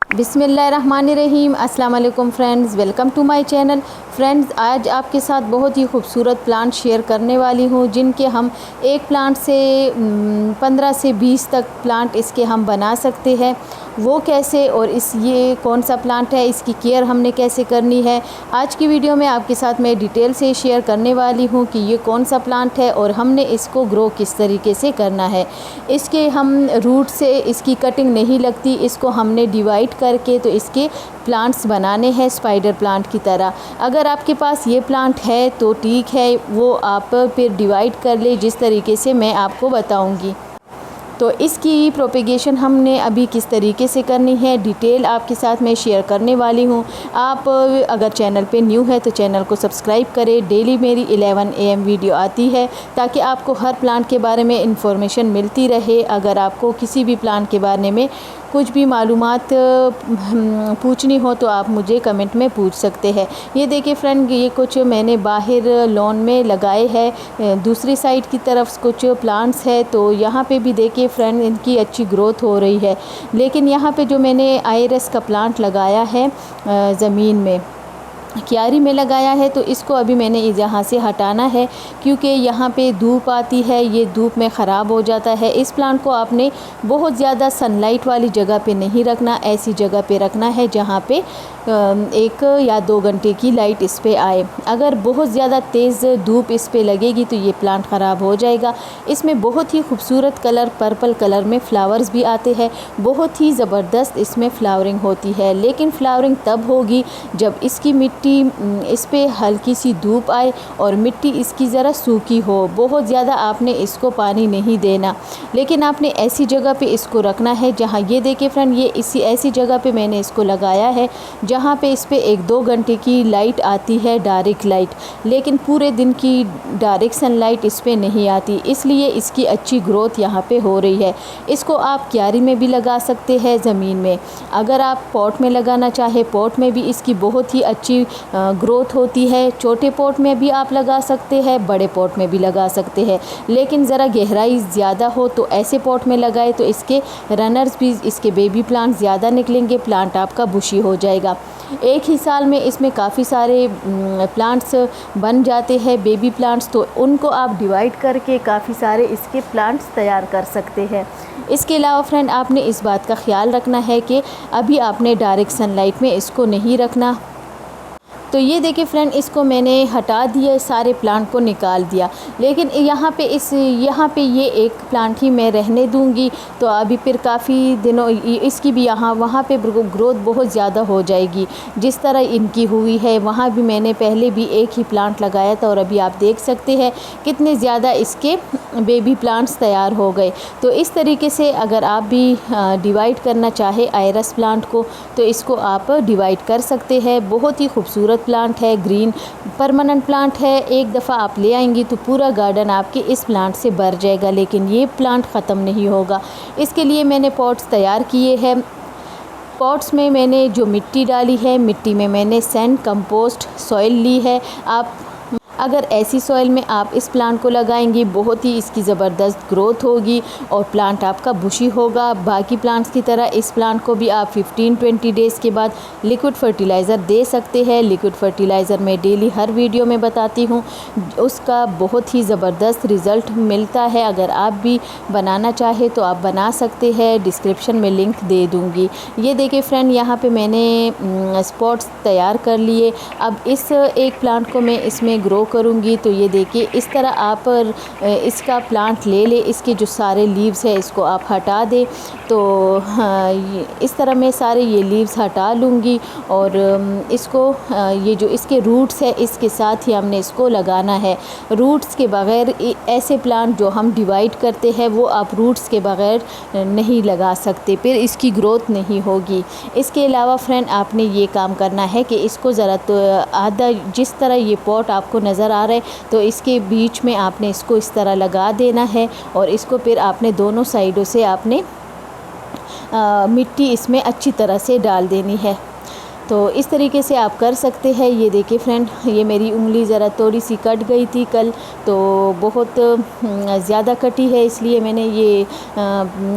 बिस्मिल्लाहिर्रहमानिर्रहीम। अस्सलाम वालेकुम friends, welcome to my channel. Friends, आज आपके साथ बहुत ही खूबसूरत प्लांट शेयर करने वाली हूँ, जिनके हम एक प्लांट से 15 से 20 तक प्लांट इसके हम बना सकते हैं। वो कैसे और ये कौन सा प्लांट है, इसकी केयर हमने कैसे करनी है, आज की वीडियो में आपके साथ मैं डिटेल से शेयर करने वाली हूँ कि ये कौन सा प्लांट है और हमने इसको ग्रो किस तरीके से करना है। इसके हम रूट से इसकी कटिंग नहीं लगती, इसको हमने डिवाइड करके तो इसके प्लांट्स बनाने हैं स्पाइडर प्लांट की तरह। अगर आपके पास ये प्लांट है तो ठीक है, वो आप फिर डिवाइड कर ले जिस तरीके से मैं आपको बताऊंगी। तो इसकी प्रोपेगेशन हमने अभी किस तरीके से करनी है, डिटेल आपके साथ मैं शेयर करने वाली हूँ। आप अगर चैनल पे न्यू है तो चैनल को सब्सक्राइब करें। डेली मेरी 11 AM वीडियो आती है ताकि आपको हर प्लांट के बारे में इंफॉर्मेशन मिलती रहे। अगर आपको किसी भी प्लांट के बारे में कुछ भी मालूमात पूछनी हो तो आप मुझे कमेंट में पूछ सकते हैं। ये देखिए फ्रेंड, ये कुछ मैंने बाहर लॉन में लगाए हैं, दूसरी साइड की तरफ कुछ प्लांट्स है। तो यहाँ पे भी देखिए फ्रेंड, इनकी अच्छी ग्रोथ हो रही है। लेकिन यहाँ पे जो मैंने आयरस का प्लांट लगाया है ज़मीन में, क्यारी में लगाया है, तो इसको अभी मैंने यहाँ से हटाना है क्योंकि यहाँ पे धूप आती है, ये धूप में ख़राब हो जाता है। इस प्लांट को आपने बहुत ज़्यादा सनलाइट वाली जगह पे नहीं रखना, ऐसी जगह पे रखना है जहाँ पे 1 या 2 घंटे की लाइट इस पे आए। अगर बहुत ज़्यादा तेज़ धूप इस पे लगेगी तो ये प्लांट ख़राब हो जाएगा। इसमें बहुत ही खूबसूरत कलर, पर्पल कलर में फ्लावर्स भी आते हैं, बहुत ही ज़बरदस्त इसमें फ्लावरिंग होती है। लेकिन फ्लावरिंग तब होगी जब इसकी मिट्टी इस पे हल्की सी धूप आए और मिट्टी इसकी ज़रा सूखी हो। बहुत ज़्यादा आपने इसको पानी नहीं देना, लेकिन आपने ऐसी जगह पे इसको रखना है जहाँ, ये देखिए फ्रेंड, ये इसी ऐसी जगह पे मैंने इसको लगाया है जहाँ पे इस पे 1-2 घंटे की लाइट आती है, डायरेक्ट लाइट, लेकिन पूरे दिन की डायरेक्ट सनलाइट इस पे नहीं आती, इसलिए इसकी अच्छी ग्रोथ यहाँ पे हो रही है। इसको आप क्यारी में भी लगा सकते हैं, ज़मीन में। अगर आप पॉट में लगाना चाहे, पॉट में भी इसकी बहुत ही अच्छी ग्रोथ होती है। छोटे पॉट में भी आप लगा सकते हैं, बड़े पॉट में भी लगा सकते हैं, लेकिन ज़रा गहराई ज़्यादा हो तो ऐसे पॉट में लगाए तो इसके रनर्स भी, इसके बेबी प्लांट ज़्यादा निकलेंगे, प्लांट आपका बुशी हो जाएगा। एक ही साल में इसमें काफ़ी सारे प्लांट्स बन जाते हैं, बेबी प्लांट्स, तो उनको आप डिवाइड करके काफ़ी सारे इसके प्लांट्स तैयार कर सकते हैं। इसके अलावा फ्रेंड, आपने इस बात का ख्याल रखना है कि अभी आपने डायरेक्ट सनलाइट में इसको नहीं रखना। तो ये देखिए फ्रेंड, इसको मैंने हटा दिया, सारे प्लांट को निकाल दिया, लेकिन यहाँ पे ये एक प्लांट ही मैं रहने दूँगी। तो अभी फिर काफ़ी दिनों इसकी भी वहाँ पे ग्रोथ बहुत ज़्यादा हो जाएगी। जिस तरह इनकी हुई है, वहाँ भी मैंने पहले भी एक ही प्लांट लगाया था और अभी आप देख सकते हैं कितने ज़्यादा इसके बेबी प्लांट्स तैयार हो गए। तो इस तरीके से अगर आप भी डिवाइड करना चाहे आयरस प्लांट को, तो इसको आप डिवाइड कर सकते हैं। बहुत ही खूबसूरत प्लांट है, ग्रीन परमानेंट प्लांट है। एक दफ़ा आप ले आएंगी तो पूरा गार्डन आपके इस प्लांट से भर जाएगा, लेकिन ये प्लांट ख़त्म नहीं होगा। इसके लिए मैंने पॉट्स तैयार किए हैं। पॉट्स में मैंने जो मिट्टी डाली है, मिट्टी में मैंने सैंड कंपोस्ट सॉइल ली है। आप अगर ऐसी सॉइल में आप इस प्लांट को लगाएंगी, बहुत ही इसकी ज़बरदस्त ग्रोथ होगी और प्लांट आपका बुशी होगा। बाकी प्लांट्स की तरह इस प्लांट को भी आप 15-20 डेज़ के बाद लिक्विड फर्टिलाइज़र दे सकते हैं। लिक्विड फर्टिलाइज़र मैं डेली हर वीडियो में बताती हूँ, उसका बहुत ही ज़बरदस्त रिज़ल्ट मिलता है। अगर आप भी बनाना चाहे तो आप बना सकते हैं, डिस्क्रिप्शन में लिंक दे दूँगी। ये देखिए फ्रेंड, यहाँ पर मैंने स्पॉट्स तैयार कर लिए। अब इस एक प्लांट को मैं इसमें ग्रो करूँगी। तो ये देखिए, इस तरह आप इसका प्लांट ले इसके जो सारे लीव्स है इसको आप हटा दें। तो इस तरह मैं सारे ये लीव्स हटा लूँगी और इसको ये जो इसके रूट्स है इसके साथ ही हमने इसको लगाना है। रूट्स के बग़ैर ऐसे प्लांट जो हम डिवाइड करते हैं वो आप रूट्स के बग़ैर नहीं लगा सकते, फिर इसकी ग्रोथ नहीं होगी। इसके अलावा फ्रेंड, आपने ये काम करना है कि इसको ज़रा तो आधा, जिस तरह ये पॉट आपको नज़र आ रहा है, तो इसके बीच में आपने इसको इस तरह लगा देना है और इसको फिर आपने दोनों साइडों से आपने मिट्टी इसमें अच्छी तरह से डाल देनी है। तो इस तरीके से आप कर सकते हैं। ये देखिए फ्रेंड, ये मेरी उंगली ज़रा थोड़ी सी कट गई थी कल, तो बहुत ज़्यादा कटी है, इसलिए मैंने ये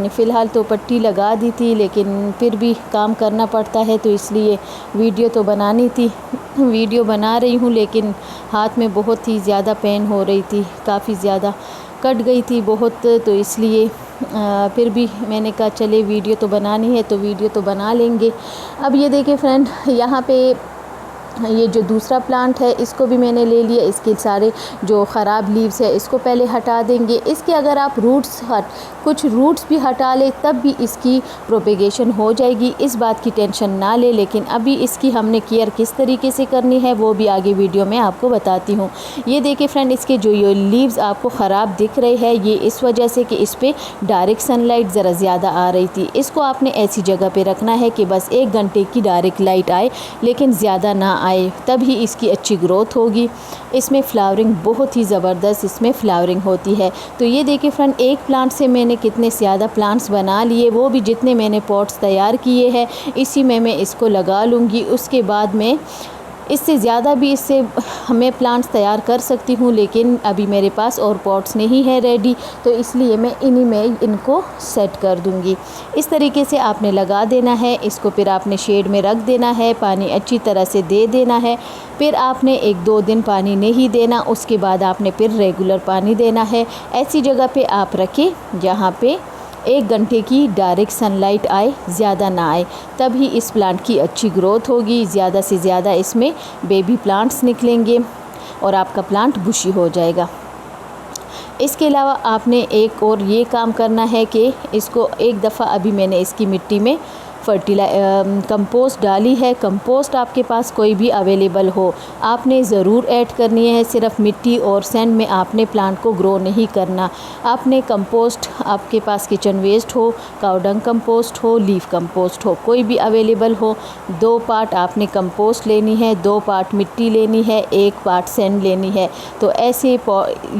फ़िलहाल तो पट्टी लगा दी थी, लेकिन फिर भी काम करना पड़ता है, तो इसलिए वीडियो तो बनानी थी। वीडियो बना रही हूँ, लेकिन हाथ में बहुत ही ज़्यादा पेन हो रही थी, काफ़ी ज़्यादा कट गई थी बहुत, तो इसलिए फिर भी मैंने कहा चले वीडियो तो बनानी है तो वीडियो तो बना लेंगे। अब ये देखिए फ्रेंड, यहाँ पे ये जो दूसरा प्लांट है इसको भी मैंने ले लिया। इसके सारे जो ख़राब लीव्स है इसको पहले हटा देंगे। इसके अगर आप कुछ रूट्स भी हटा ले तब भी इसकी प्रोपेगेशन हो जाएगी, इस बात की टेंशन ना ले। लेकिन अभी इसकी हमने केयर किस तरीके से करनी है वो भी आगे वीडियो में आपको बताती हूँ। ये देखिए फ्रेंड, इसके जो ये लीव्स आपको ख़राब दिख रहे हैं, ये इस वजह से कि इस पर डायरेक्ट सनलाइट ज़रा ज़्यादा आ रही थी। इसको आपने ऐसी जगह पे रखना है कि बस 1 घंटे की डायरेक्ट लाइट आए, लेकिन ज़्यादा ना आए, तभी इसकी अच्छी ग्रोथ होगी। इसमें फ्लावरिंग बहुत ही ज़बरदस्त इसमें फ्लावरिंग होती है। तो ये देखिए फ्रेंड, एक प्लांट से मैंने कितने ज़्यादा प्लांट्स बना लिए, वो भी जितने मैंने पॉट्स तैयार किए हैं इसी में मैं इसको लगा लूँगी। उसके बाद में इससे ज़्यादा भी इससे मैं प्लांट्स तैयार कर सकती हूँ, लेकिन अभी मेरे पास और पॉट्स नहीं है रेडी, तो इसलिए मैं इन्हीं में इनको सेट कर दूँगी। इस तरीके से आपने लगा देना है इसको, फिर आपने शेड में रख देना है, पानी अच्छी तरह से दे देना है। फिर आपने 1-2 दिन पानी नहीं देना, उसके बाद आपने फिर रेगुलर पानी देना है। ऐसी जगह पे आप रखें जहाँ पे 1 घंटे की डायरेक्ट सनलाइट आए, ज़्यादा ना आए, तभी इस प्लांट की अच्छी ग्रोथ होगी। ज़्यादा से ज़्यादा इसमें बेबी प्लांट्स निकलेंगे और आपका प्लांट बुशी हो जाएगा। इसके अलावा आपने एक और ये काम करना है कि इसको एक दफ़ा, अभी मैंने इसकी मिट्टी में कंपोस्ट डाली है। कंपोस्ट आपके पास कोई भी अवेलेबल हो, आपने ज़रूर ऐड करनी है। सिर्फ मिट्टी और सैंड में आपने प्लांट को ग्रो नहीं करना। आपने कंपोस्ट, आपके पास किचन वेस्ट हो, काउडंग कंपोस्ट हो, लीफ कंपोस्ट हो, कोई भी अवेलेबल हो, 2 पार्ट आपने कंपोस्ट लेनी है, 2 पार्ट मिट्टी लेनी है, 1 पार्ट सैंड लेनी है। तो ऐसे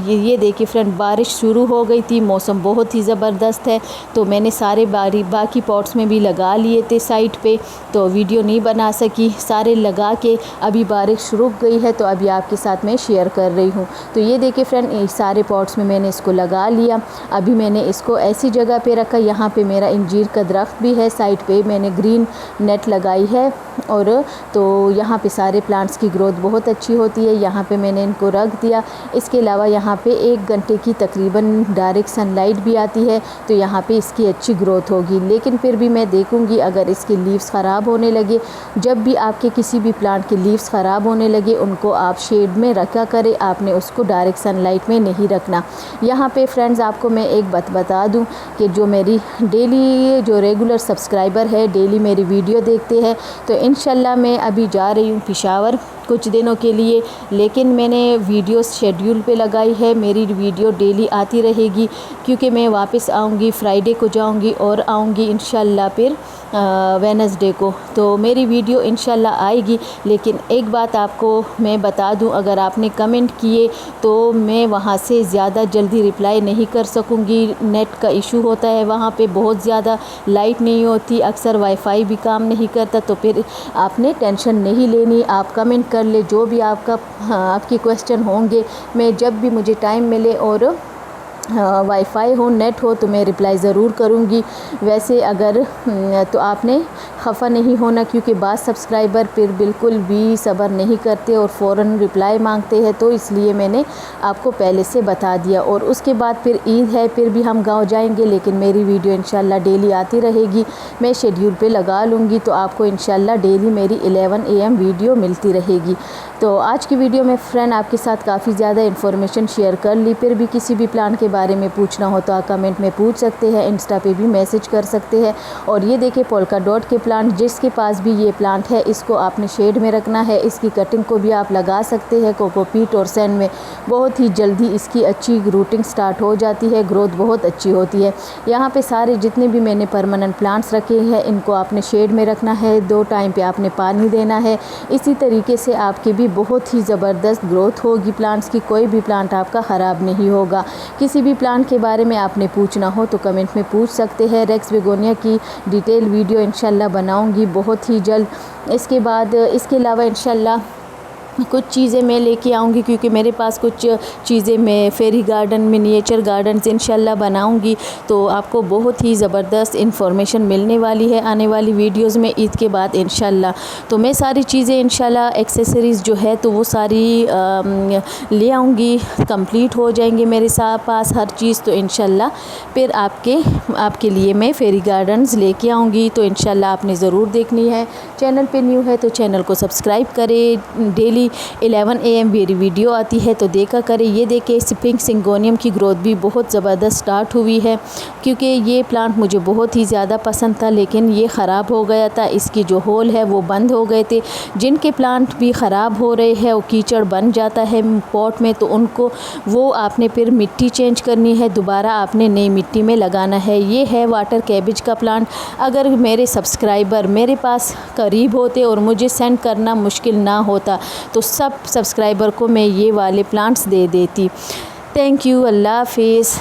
ये देखिए फ्रेंड, बारिश शुरू हो गई थी, मौसम बहुत ही ज़बरदस्त है, तो मैंने सारे बाकी पॉट्स में भी लगा लिए थे साइड पे, तो वीडियो नहीं बना सकी। सारे लगा के अभी बारिश रुक गई है, तो अभी आपके साथ मैं शेयर कर रही हूँ। तो ये देखिए फ्रेंड, सारे पॉट्स में मैंने इसको लगा लिया। अभी मैंने इसको ऐसी जगह पे रखा, यहाँ पे मेरा इंजीर का दरख्त भी है, साइड पे मैंने ग्रीन नेट लगाई है, और तो यहाँ पे सारे प्लांट्स की ग्रोथ बहुत अच्छी होती है। यहाँ पे मैंने इनको रख दिया। इसके अलावा यहाँ पे 1 घंटे की तकरीबन डायरेक्ट सनलाइट भी आती है, तो यहाँ पे इसकी अच्छी ग्रोथ होगी। लेकिन फिर भी मैं देखूँगी अगर इसके लीव्स ख़राब होने लगे, जब भी आपके किसी भी प्लांट के लीव्स ख़राब होने लगे उनको आप शेड में रखा करें, आपने उसको डायरेक्ट सनलाइट में नहीं रखना। यहाँ पे फ्रेंड्स आपको मैं एक बात बता दूँ कि जो मेरी डेली जो रेगुलर सब्सक्राइबर है, डेली मेरी वीडियो देखते हैं, तो इंशाल्लाह मैं अभी जा रही हूँ पेशावर कुछ दिनों के लिए, लेकिन मैंने वीडियो शेड्यूल पे लगाई है। मेरी वीडियो डेली आती रहेगी, क्योंकि मैं वापस आऊँगी फ्राइडे को, जाऊँगी और आऊँगी इंशाल्लाह फिर वेडनेसडे को, तो मेरी वीडियो इंशाल्लाह आएगी। लेकिन एक बात आपको मैं बता दूं, अगर आपने कमेंट किए तो मैं वहां से ज़्यादा जल्दी रिप्लाई नहीं कर सकूंगी। नेट का इशू होता है, वहां पे बहुत ज़्यादा लाइट नहीं होती, अक्सर वाईफाई भी काम नहीं करता, तो फिर आपने टेंशन नहीं लेनी। आप कमेंट कर ले, जो भी आपके क्वेश्चन होंगे, मैं जब भी मुझे टाइम मिले और वाईफाई हो, नेट हो, तो मैं रिप्लाई ज़रूर करूँगी। वैसे अगर तो आपने खफा नहीं होना, क्योंकि बाद सब्सक्राइबर फिर बिल्कुल भी सब्र नहीं करते और फ़ौरन रिप्लाई मांगते हैं, तो इसलिए मैंने आपको पहले से बता दिया। और उसके बाद फिर ईद है, फिर भी हम गांव जाएंगे, लेकिन मेरी वीडियो इंशाल्लाह डेली आती रहेगी। मैं शेड्यूल पे लगा लूँगी, तो आपको इंशाल्लाह डेली मेरी 11 AM वीडियो मिलती रहेगी। तो आज की वीडियो में फ्रेंड आपके साथ काफ़ी ज़्यादा इन्फॉर्मेशन शेयर कर ली। फिर भी किसी भी प्लांट के बारे में पूछना हो तो आप कमेंट में पूछ सकते हैं, इंस्टा पे भी मैसेज कर सकते हैं। और ये देखिए पोल्का डॉट के प्लांट, जिसके पास भी ये प्लांट है, इसको आपने शेड में रखना है। इसकी कटिंग को भी आप लगा सकते हैं कोकोपीट और सैंड में, बहुत ही जल्दी इसकी अच्छी रूटिंग स्टार्ट हो जाती है, ग्रोथ बहुत अच्छी होती है। यहाँ पे सारे जितने भी मैंने परमानेंट प्लांट्स रखे हैं, इनको आपने शेड में रखना है, 2 टाइम पे आपने पानी देना है। इसी तरीके से आपके भी बहुत ही ज़बरदस्त ग्रोथ होगी प्लांट्स की, कोई भी प्लांट आपका ख़राब नहीं होगा। किसी किसी भी प्लांट के बारे में आपने पूछना हो तो कमेंट में पूछ सकते हैं। रेक्स बेगोनिया की डिटेल वीडियो इंशाल्लाह बनाऊंगी बहुत ही जल्द। इसके बाद इसके अलावा इंशाल्लाह कुछ चीज़ें मैं लेके आऊँगी, क्योंकि मेरे पास कुछ चीज़ें मैं फेरी गार्डन, मिनिएचर गार्डन्स इंशाल्लाह बनाऊँगी। तो आपको बहुत ही ज़बरदस्त इन्फॉर्मेशन मिलने वाली है आने वाली वीडियोस में ईद के बाद इंशाल्लाह। तो मैं सारी चीज़ें इंशाल्लाह एक्सेसरीज़ जो है तो वो सारी ले आऊँगी, कंप्लीट हो जाएंगे मेरे पास हर चीज़। तो इंशाल्लाह फिर आपके लिए मैं फेरी गार्डन्स लेके आऊँगी। तो इंशाल्लाह आपने ज़रूर देखनी है। चैनल पे न्यू है तो चैनल को सब्सक्राइब करें। डेली 11 AM मेरी वीडियो आती है तो देखा करें। ये देखें पिंक सिंगोनियम की ग्रोथ भी बहुत ज़बरदस्त स्टार्ट हुई है, क्योंकि ये प्लांट मुझे बहुत ही ज़्यादा पसंद था, लेकिन ये ख़राब हो गया था। इसकी जो होल है वो बंद हो गए थे। जिनके प्लांट भी ख़राब हो रहे हैं, वो कीचड़ बन जाता है पॉट में, तो उनको वो आपने फिर मिट्टी चेंज करनी है, दोबारा आपने नई मिट्टी में लगाना है। ये है वाटर कैबिज का प्लांट। अगर मेरे सब्सक्राइबर मेरे पास करीब होते और मुझे सेंड करना मुश्किल ना होता तो सब सब्सक्राइबर को मैं ये वाले प्लांट्स दे देती। Thank you. अल्लाह हाफिज़।